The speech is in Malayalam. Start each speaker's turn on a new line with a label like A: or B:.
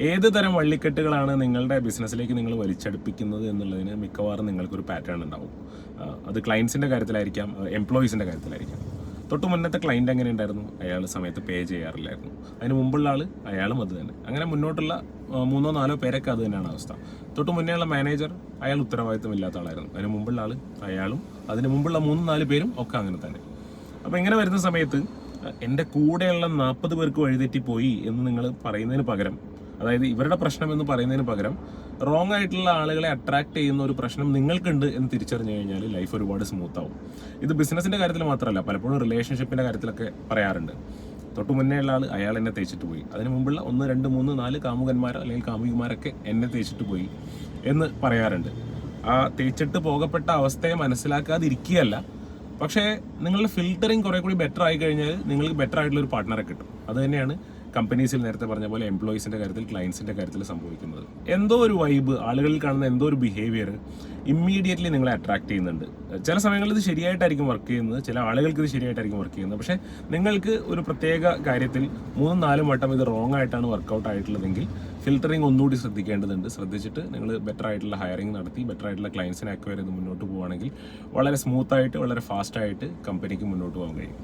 A: ഏത് തരം വള്ളിക്കെട്ടുകളാണ് നിങ്ങളുടെ ബിസിനസ്സിലേക്ക് നിങ്ങൾ വലിച്ചടുപ്പിക്കുന്നത് എന്നുള്ളതിന് മിക്കവാറും നിങ്ങൾക്കൊരു പാറ്റേൺ ഉണ്ടാവും. അത് ക്ലയൻസിൻ്റെ കാര്യത്തിലായിരിക്കാം, എംപ്ലോയീസിൻ്റെ കാര്യത്തിലായിരിക്കാം. തൊട്ട് മുന്നത്തെ ക്ലയൻറ്റ് എങ്ങനെ ഉണ്ടായിരുന്നു? അയാൾ സമയത്ത് പേ ചെയ്യാറില്ലായിരുന്നു. അതിന് മുമ്പുള്ള ആൾ, അയാളും അത് തന്നെ. അങ്ങനെ മുന്നോട്ടുള്ള 3-4 പേരൊക്കെ അത് തന്നെയാണ് അവസ്ഥ. തൊട്ട് മുന്നേയുള്ള മാനേജർ, അയാൾ ഉത്തരവാദിത്തമില്ലാത്ത ആളായിരുന്നു. അതിന് മുമ്പുള്ള ആൾ, അയാളും അതിന് മുമ്പുള്ള 3-4 പേരും ഒക്കെ അങ്ങനെ തന്നെ. അപ്പോൾ ഇങ്ങനെ വരുന്ന സമയത്ത് എൻ്റെ കൂടെയുള്ള 40 പേർക്ക് വഴിതെറ്റിപ്പോയി എന്ന് നിങ്ങൾ പറയുന്നതിന് പകരം, അതായത് ഇവരുടെ പ്രശ്നം എന്ന് പറയുന്നതിന് പകരം റോങ് ആയിട്ടുള്ള ആളുകളെ അട്രാക്ട് ചെയ്യുന്ന ഒരു പ്രശ്നം നിങ്ങൾക്കുണ്ട് എന്ന് തിരിച്ചറിഞ്ഞു കഴിഞ്ഞാൽ ലൈഫ് ഒരുപാട് സ്മൂത്ത് ആവും. ഇത് ബിസിനസ്സിൻ്റെ കാര്യത്തിൽ മാത്രമല്ല, പലപ്പോഴും റിലേഷൻഷിപ്പിൻ്റെ കാര്യത്തിലൊക്കെ പറയാറുണ്ട്. തൊട്ട് മുന്നേ ഉള്ള ആൾ, അയാൾ എന്നെ തേച്ചിട്ട് പോയി. അതിന് മുമ്പുള്ള 1, 2, 3, 4 കാമുകന്മാരോ അല്ലെങ്കിൽ കാമുകിമാരൊക്കെ എന്നെ തേച്ചിട്ട് പോയി എന്ന് പറയാറുണ്ട്. ആ തേച്ചിട്ട് പോകപ്പെട്ട അവസ്ഥയെ മനസ്സിലാക്കാതിരിക്കുകയല്ല, പക്ഷേ നിങ്ങളുടെ ഫിൽറ്ററിങ് കുറെ കൂടി ബെറ്റർ ആയി കഴിഞ്ഞാൽ നിങ്ങൾക്ക് ബെറ്റർ ആയിട്ടുള്ള ഒരു പാർട്ട്ണറെ കിട്ടും. അത് തന്നെയാണ് കമ്പനീസിൽ നേരത്തെ പറഞ്ഞ പോലെ എംപ്ലോയീസിൻ്റെ കാര്യത്തിൽ, ക്ലയൻസിൻ്റെ കാര്യത്തിൽ സംഭവിക്കുന്നത്. എന്തോ ഒരു വൈബ്, ആളുകളിൽ കാണുന്ന എന്തോ ഒരു ബിഹേവിയർ ഇമ്മീഡിയറ്റ്ലി നിങ്ങളെ അട്രാക്ട് ചെയ്യുന്നുണ്ട്. ചില സമയങ്ങളിൽ ഇത് ശരിയായിട്ടായിരിക്കും വർക്ക് ചെയ്യുന്നത്, ചില ആളുകൾക്ക് ഇത് ശരിയായിട്ടായിരിക്കും വർക്ക് ചെയ്യുന്നത്. പക്ഷേ നിങ്ങൾക്ക് ഒരു പ്രത്യേക കാര്യത്തിൽ 3-4 വട്ടം ഇത് റോങ് ആയിട്ടാണ് വർക്കൗട്ട് ആയിട്ടുള്ളതെങ്കിൽ ഫിൽറ്ററിങ് ഒന്നുകൂടി ശ്രദ്ധിക്കേണ്ടതുണ്ട്. ശ്രദ്ധിച്ചിട്ട് നിങ്ങൾ ബെറ്റർ ആയിട്ടുള്ള ഹയറിംഗ് നടത്തി ബെറ്റർ ആയിട്ടുള്ള ക്ലയൻസിനെ അക്വയർ ചെയ്ത് മുന്നോട്ട് പോവുകയാണെങ്കിൽ വളരെ സ്മൂത്തായിട്ട്, വളരെ ഫാസ്റ്റായിട്ട് കമ്പനിക്ക് മുന്നോട്ട് പോകാൻ കഴിയും.